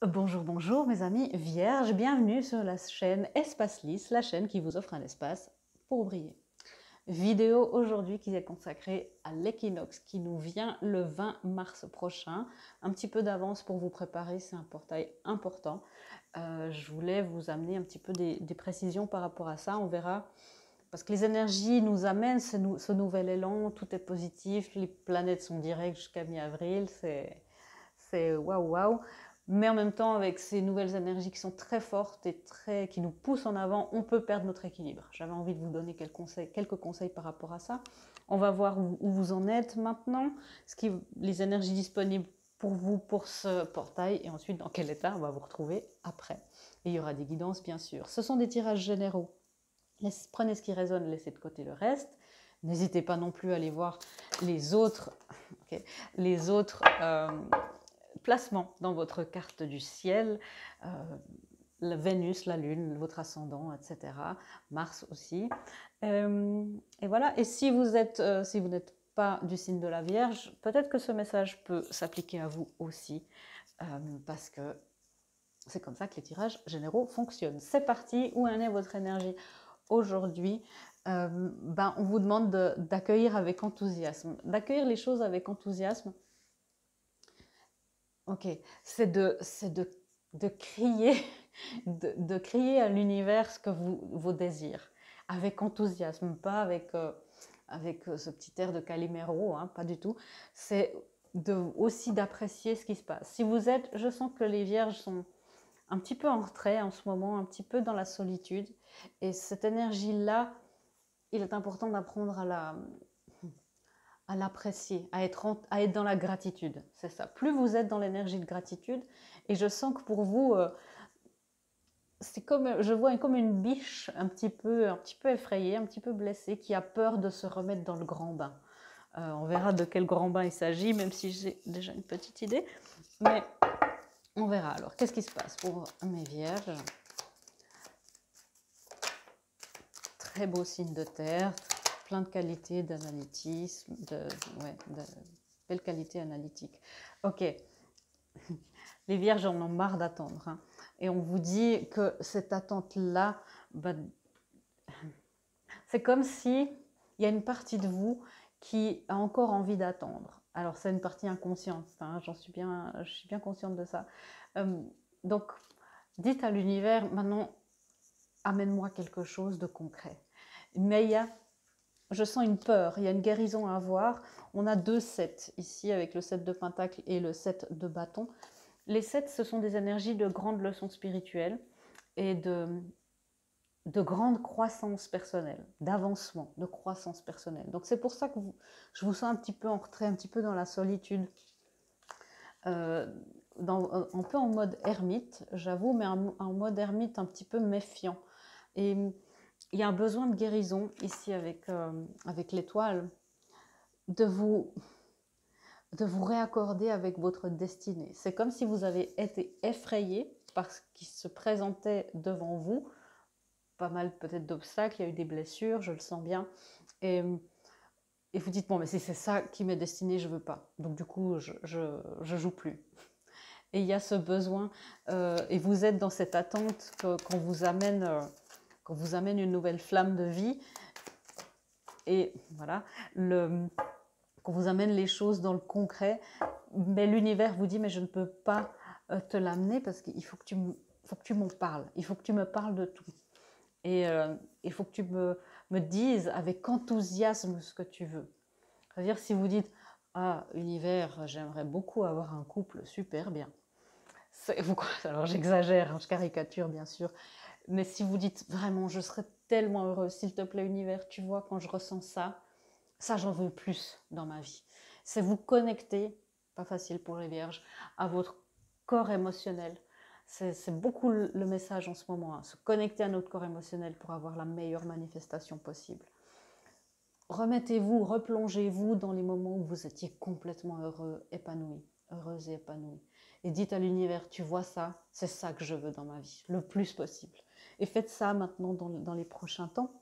Bonjour, bonjour mes amis vierges, bienvenue sur la chaîne Espace Lys, la chaîne qui vous offre un espace pour briller. Vidéo aujourd'hui qui est consacrée à l'équinoxe qui nous vient le 20 mars prochain. Un petit peu d'avance pour vous préparer, c'est un portail important. Je voulais vous amener un petit peu des précisions par rapport à ça, on verra. Parce que les énergies nous amènent ce nouvel élan, tout est positif, les planètes sont directes jusqu'à mi-avril, c'est waouh waouh. Mais en même temps, avec ces nouvelles énergies qui sont très fortes et qui nous poussent en avant, on peut perdre notre équilibre. J'avais envie de vous donner quelques conseils par rapport à ça. On va voir où vous en êtes maintenant, les énergies disponibles pour vous pour ce portail et ensuite dans quel état on va vous retrouver après. Et il y aura des guidances bien sûr. Ce sont des tirages généraux. Prenez ce qui résonne, laissez de côté le reste. N'hésitez pas non plus à aller voir les autres, okay, placements dans votre carte du ciel, la Vénus, la Lune, votre ascendant, etc. Mars aussi. Et voilà. Et si vous n'êtes pas du signe de la Vierge, peut-être que ce message peut s'appliquer à vous aussi, parce que c'est comme ça que les tirages généraux fonctionnent. C'est parti. Où en est votre énergie aujourd'hui? On vous demande d'accueillir avec enthousiasme, d'accueillir les choses avec enthousiasme. Ok, c'est de crier, de crier à l'univers ce que vos désirs, avec enthousiasme, pas avec ce petit air de Calimero, hein, pas du tout. C'est aussi d'apprécier ce qui se passe. Si vous êtes, je sens que les vierges sont un petit peu en retrait en ce moment, un petit peu dans la solitude, et cette énergie-là, il est important d'apprendre à l'apprécier, à être dans la gratitude. C'est ça. Plus vous êtes dans l'énergie de gratitude, et je sens que pour vous, c'est comme, je vois comme une biche un petit peu effrayée, un petit peu blessée, qui a peur de se remettre dans le grand bain. On verra de quel grand bain il s'agit, même si j'ai déjà une petite idée. Mais on verra alors. Qu'est-ce qui se passe pour mes vierges? Très beau signe de terre, plein de qualités d'analytisme, belle qualité analytique. Ok, les vierges en ont marre d'attendre, hein. Et on vous dit que cette attente-là, c'est comme si il y a une partie de vous qui a encore envie d'attendre. Alors c'est une partie inconsciente, hein, je suis bien consciente de ça. Donc dites à l'univers, maintenant, amène-moi quelque chose de concret. Mais je sens une peur, il y a une guérison à avoir. On a 2 sets ici avec le 7 de Pentacle et le 7 de bâton. Les 7, ce sont des énergies de grande leçon spirituelle et de grande croissance personnelle, d'avancement, de croissance personnelle. Donc c'est pour ça que je vous sens un petit peu en retrait, un petit peu dans la solitude, un peu en mode ermite, j'avoue, mais en mode ermite un petit peu méfiant. Et il y a un besoin de guérison ici avec l'étoile, de vous réaccorder avec votre destinée. C'est comme si vous avez été effrayé par ce qui se présentait devant vous, pas mal peut-être d'obstacles, il y a eu des blessures, je le sens bien, et vous dites, bon, mais si c'est ça qui m'est destiné, je veux pas. Donc du coup, je joue plus. Et il y a ce besoin, et vous êtes dans cette attente qu'on vous amène une nouvelle flamme de vie, et voilà, qu'on vous amène les choses dans le concret, mais l'univers vous dit, mais je ne peux pas te l'amener parce qu'il faut que tu m'en parles, il faut que tu me parles de tout. Et il faut que tu me dises avec enthousiasme ce que tu veux. C'est-à-dire si vous dites, ah, univers, j'aimerais beaucoup avoir un couple super bien. Alors j'exagère, hein, je caricature bien sûr, mais si vous dites vraiment, je serais tellement heureuse, s'il te plaît univers, tu vois, quand je ressens ça, j'en veux plus dans ma vie. C'est vous connecter, pas facile pour les vierges, à votre corps émotionnel. C'est beaucoup le message en ce moment, hein, se connecter à notre corps émotionnel pour avoir la meilleure manifestation possible. Remettez-vous, replongez-vous dans les moments où vous étiez complètement heureux, épanoui, heureuse et épanouie. Et dites à l'univers, tu vois ça, c'est ça que je veux dans ma vie, le plus possible. Et faites ça maintenant dans les prochains temps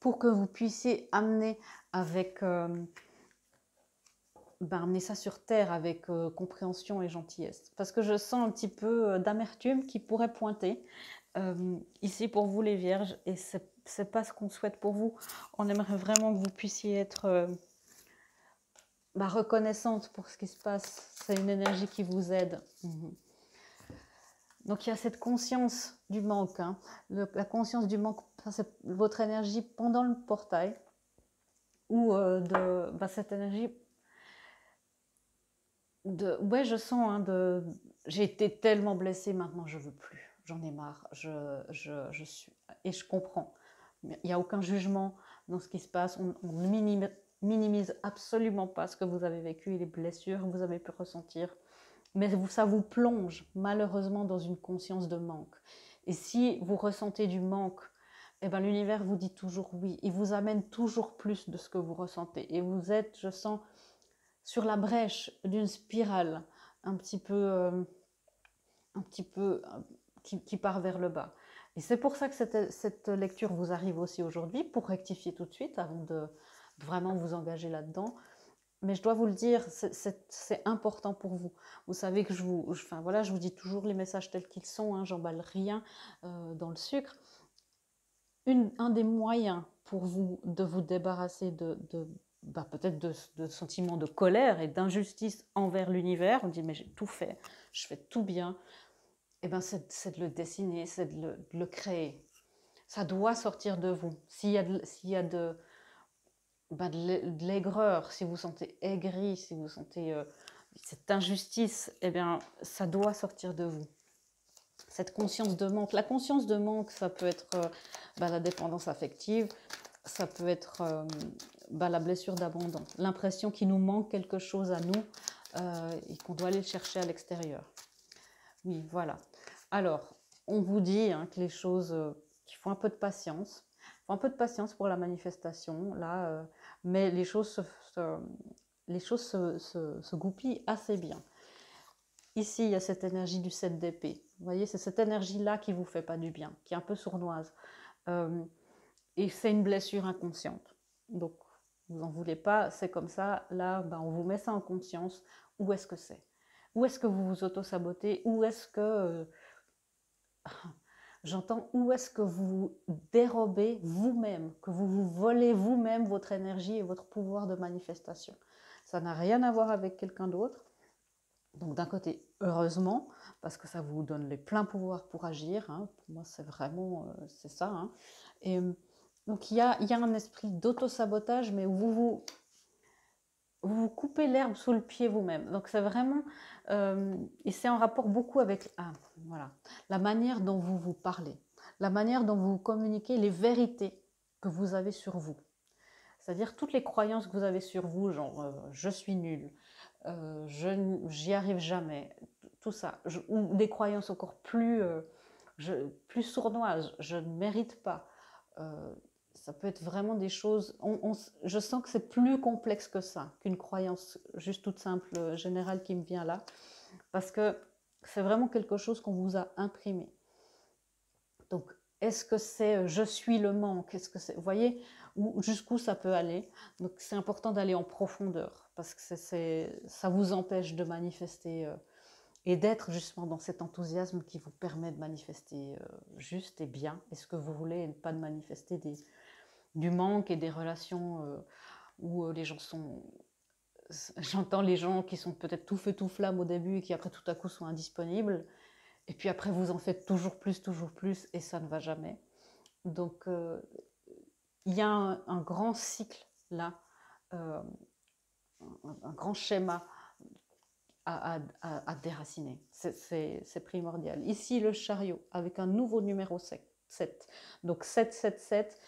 pour que vous puissiez amener avec ben, amener ça sur terre avec compréhension et gentillesse. Parce que je sens un petit peu d'amertume qui pourrait pointer ici pour vous les vierges, et c'est pas ce qu'on souhaite pour vous. On aimerait vraiment que vous puissiez être bah, reconnaissante pour ce qui se passe. C'est une énergie qui vous aide. Donc il y a cette conscience du manque, hein. La conscience du manque, c'est votre énergie pendant le portail, ou bah, cette énergie ouais, je sens, hein, j'ai été tellement blessée, maintenant je veux plus, j'en ai marre, je suis, et je comprends. Il n'y a aucun jugement dans ce qui se passe, on ne minimise absolument pas ce que vous avez vécu et les blessures que vous avez pu ressentir, mais ça vous plonge malheureusement dans une conscience de manque. Et si vous ressentez du manque, eh ben, l'univers vous dit toujours oui, il vous amène toujours plus de ce que vous ressentez, et vous êtes, je sens, sur la brèche d'une spirale un petit peu qui part vers le bas. Et c'est pour ça que cette lecture vous arrive aussi aujourd'hui, pour rectifier tout de suite avant de vraiment vous engager là-dedans. Mais je dois vous le dire, c'est important pour vous. Vous savez que enfin, voilà, je vous dis toujours les messages tels qu'ils sont, hein, j'emballe rien dans le sucre. Un des moyens pour vous de vous débarrasser bah, peut-être de sentiments de colère et d'injustice envers l'univers, on dit mais j'ai tout fait, je fais tout bien, et ben c'est de le dessiner, c'est de le créer. Ça doit sortir de vous. S'il y a bah, de l'aigreur, si vous sentez aigri, si vous sentez cette injustice, eh bien ça doit sortir de vous. Cette conscience de manque. La conscience de manque, ça peut être bah, la dépendance affective, ça peut être bah, la blessure d'abandon, l'impression qu'il nous manque quelque chose à nous et qu'on doit aller le chercher à l'extérieur. Oui, voilà. Alors, on vous dit hein, que les choses, qu'il faut un peu de patience. Il faut un peu de patience pour la manifestation, là, mais les choses se goupillent assez bien. Ici, il y a cette énergie du 7 d'épée. Vous voyez, c'est cette énergie-là qui ne vous fait pas du bien, qui est un peu sournoise. Et c'est une blessure inconsciente. Donc, vous n'en voulez pas, c'est comme ça. Là, ben, on vous met ça en conscience. Où est-ce que c'est? Où est-ce que vous vous auto-sabotez? Où est-ce que... j'entends, où est-ce que vous dérobez vous-même, que vous vous volez vous-même votre énergie et votre pouvoir de manifestation? Ça n'a rien à voir avec quelqu'un d'autre. Donc d'un côté, heureusement, parce que ça vous donne les pleins pouvoirs pour agir. Hein. Pour moi, c'est vraiment, c'est ça. Hein. Et donc il y a un esprit d'auto-sabotage, mais où vous coupez l'herbe sous le pied vous-même. Donc c'est vraiment, et c'est en rapport beaucoup avec voilà, la manière dont vous vous parlez, la manière dont vous communiquez les vérités que vous avez sur vous. C'est-à-dire toutes les croyances que vous avez sur vous, genre je suis nulle, j'y arrive jamais, tout ça, ou des croyances encore plus, plus sournoises, je ne mérite pas. Ça peut être vraiment des choses, je sens que c'est plus complexe que ça, qu'une croyance juste toute simple, générale qui me vient là, parce que c'est vraiment quelque chose qu'on vous a imprimé. Donc, est-ce que c'est je suis le manque? Est-ce que c'est, vous voyez, jusqu'où ça peut aller? Donc, c'est important d'aller en profondeur parce que ça vous empêche de manifester et d'être justement dans cet enthousiasme qui vous permet de manifester juste et bien. Et ce que vous voulez, et pas de manifester du manque et des relations où les gens sont... J'entends les gens qui sont peut-être tout feu tout flamme au début et qui après tout à coup sont indisponibles. Et puis après, vous en faites toujours plus, et ça ne va jamais. Donc, il y a un grand cycle là, euh, un grand schéma à déraciner. C'est primordial. Ici, le chariot, avec un nouveau numéro 7. Donc 7,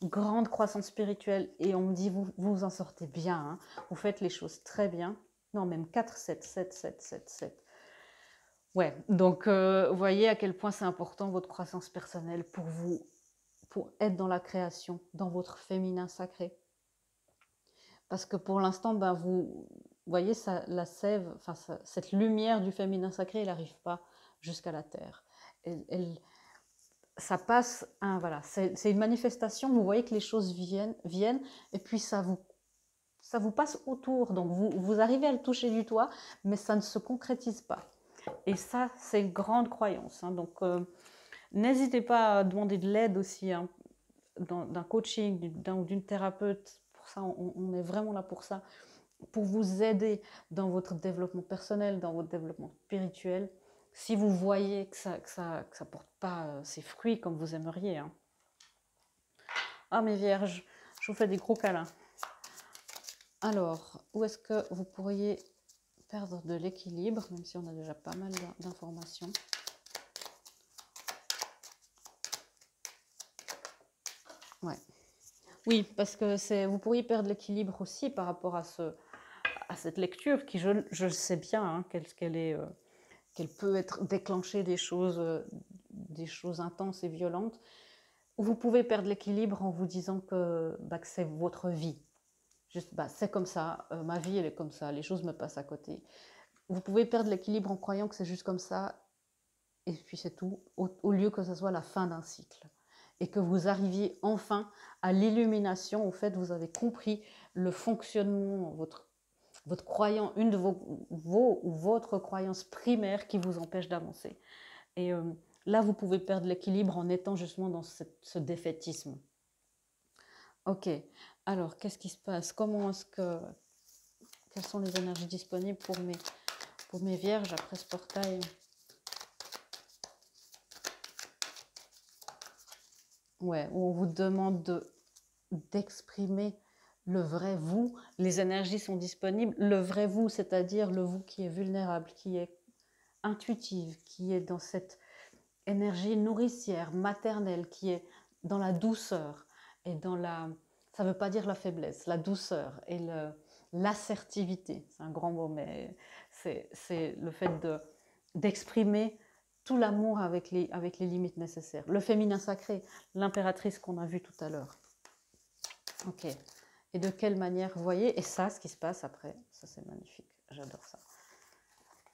grande croissance spirituelle. Et on me dit, vous en sortez bien. Hein. Vous faites les choses très bien. Non, même 4, 7. Ouais, donc vous voyez à quel point c'est important votre croissance personnelle pour vous, pour être dans la création, dans votre féminin sacré. Parce que pour l'instant, ben vous voyez, la sève, enfin, cette lumière du féminin sacré, elle n'arrive pas jusqu'à la terre. Ça passe, voilà, c'est une manifestation, vous voyez que les choses viennent et puis ça ça vous passe autour. Donc, vous arrivez à le toucher du doigt, mais ça ne se concrétise pas. Et ça, c'est une grande croyance. Hein. Donc, n'hésitez pas à demander de l'aide aussi, hein, d'un coaching, ou d'une thérapeute. Pour ça, on est vraiment là pour ça, pour vous aider dans votre développement personnel, dans votre développement spirituel, si vous voyez que ça porte pas ses fruits comme vous aimeriez. Hein. Ah, mes vierges, je vous fais des gros câlins. Alors, où est-ce que vous pourriez perdre de l'équilibre, même si on a déjà pas mal d'informations? Ouais. Oui, parce que vous pourriez perdre l'équilibre aussi par rapport à cette lecture qui, je sais bien, hein, qu'elle peut être déclencher des choses intenses et violentes. Vous pouvez perdre l'équilibre en vous disant que c'est votre vie. Juste, c'est comme ça, ma vie, elle est comme ça, les choses me passent à côté. Vous pouvez perdre l'équilibre en croyant que c'est juste comme ça, et puis c'est tout, au lieu que ce soit la fin d'un cycle. Et que vous arriviez enfin à l'illumination, au fait, vous avez compris le fonctionnement, votre croyance, une de votre croyance primaire qui vous empêche d'avancer. Et là, vous pouvez perdre l'équilibre en étant justement dans ce défaitisme. Ok, alors qu'est-ce qui se passe? Quelles sont les énergies disponibles pour mes vierges après ce portail? Ouais, où on vous demande d'exprimer le vrai vous. Les énergies sont disponibles. Le vrai vous, c'est-à-dire le vous qui est vulnérable, qui est intuitive, qui est dans cette énergie nourricière, maternelle, qui est dans la douceur et ça ne veut pas dire la faiblesse, la douceur et l'assertivité. C'est un grand mot, mais c'est le fait d'exprimer tout l'amour avec les limites nécessaires. Le féminin sacré, l'impératrice qu'on a vue tout à l'heure. Ok. Et de quelle manière, vous voyez, et ça, ce qui se passe après, ça c'est magnifique, j'adore ça.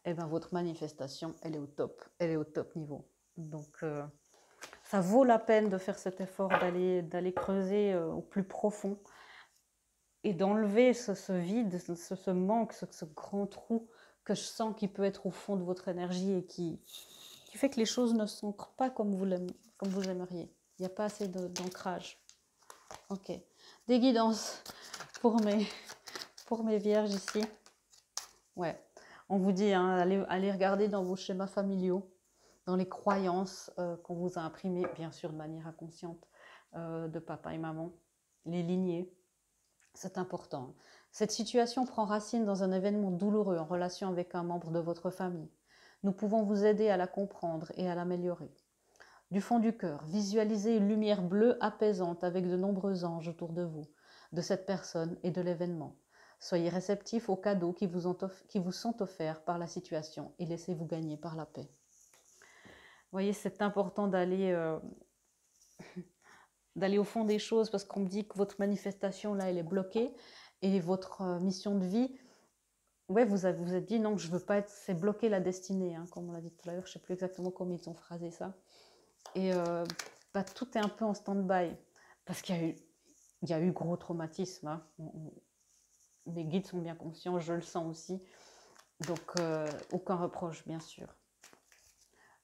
Et bien votre manifestation, elle est au top niveau. Donc ça vaut la peine de faire cet effort d'aller creuser au plus profond et d'enlever ce vide, ce manque, ce grand trou que je sens qui peut être au fond de votre énergie et qui fait que les choses ne s'ancrent pas comme vous aimeriez. Il n'y a pas assez d'ancrage. Ok. Des guidances pour mes vierges ici. Ouais. On vous dit, hein, allez regarder dans vos schémas familiaux, dans les croyances qu'on vous a imprimées, bien sûr de manière inconsciente, de papa et maman, les lignées. C'est important. Cette situation prend racine dans un événement douloureux en relation avec un membre de votre famille. Nous pouvons vous aider à la comprendre et à l'améliorer. Du fond du cœur, visualisez une lumière bleue apaisante avec de nombreux anges autour de vous, de cette personne et de l'événement. Soyez réceptifs aux cadeaux qui vous sont offerts par la situation et laissez-vous gagner par la paix. Vous voyez, c'est important d'aller au fond des choses parce qu'on me dit que votre manifestation, là, elle est bloquée et votre mission de vie, ouais, vous êtes dit non, je ne veux pas être, c'est bloquer la destinée, hein, comme on l'a dit tout à l'heure, je ne sais plus exactement comment ils ont phrasé ça. Et tout est un peu en stand-by parce qu'il y a eu gros traumatisme. Hein. Mes guides sont bien conscients, je le sens aussi. Donc, aucun reproche, bien sûr.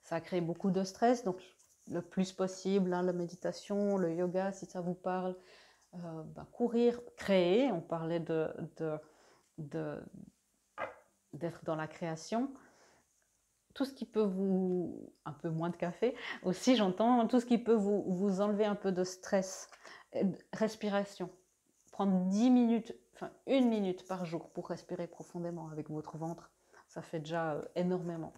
Ça a créé beaucoup de stress, donc le plus possible, hein, la méditation, le yoga, si ça vous parle, courir, créer. On parlait d'être dans la création. Tout ce qui peut un peu moins de café, aussi j'entends, tout ce qui peut vous enlever un peu de stress. Respiration. Prendre 10 minutes, enfin 1 minute par jour pour respirer profondément avec votre ventre, ça fait déjà énormément.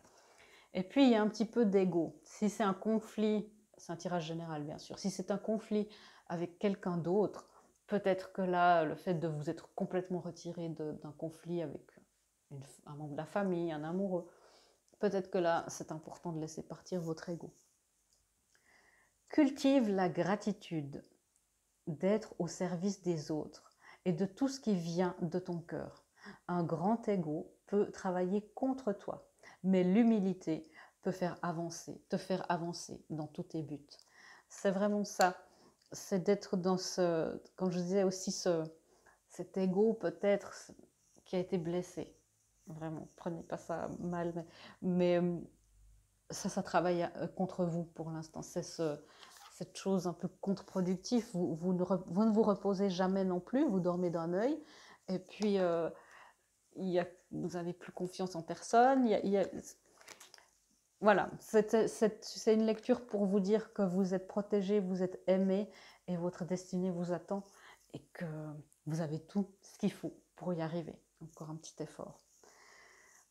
Et puis il y a un petit peu d'ego. Si c'est un conflit, c'est un tirage général bien sûr, si c'est un conflit avec quelqu'un d'autre, peut-être que là, le fait de vous être complètement retiré d'un conflit avec un membre de la famille, un amoureux, peut-être que là, c'est important de laisser partir votre ego. Cultive la gratitude d'être au service des autres et de tout ce qui vient de ton cœur. Un grand ego peut travailler contre toi, mais l'humilité peut te faire avancer dans tous tes buts. C'est vraiment ça. C'est d'être dans comme je disais aussi, cet ego peut-être qui a été blessé. Vraiment, prenez pas ça mal, mais ça travaille contre vous pour l'instant. C'est cette chose un peu contre-productive. Vous ne vous reposez jamais non plus, vous dormez d'un œil. Et puis, vous n'avez plus confiance en personne. Voilà, c'est une lecture pour vous dire que vous êtes protégé, vous êtes aimé et votre destinée vous attend et que vous avez tout ce qu'il faut pour y arriver. Encore un petit effort.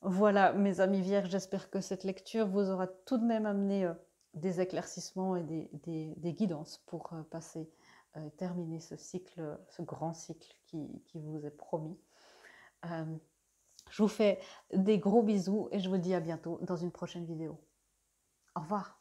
Voilà, mes amis vierges, j'espère que cette lecture vous aura tout de même amené des éclaircissements et des guidances pour terminer ce cycle, ce grand cycle qui vous est promis. Je vous fais des gros bisous et je vous dis à bientôt dans une prochaine vidéo. Au revoir.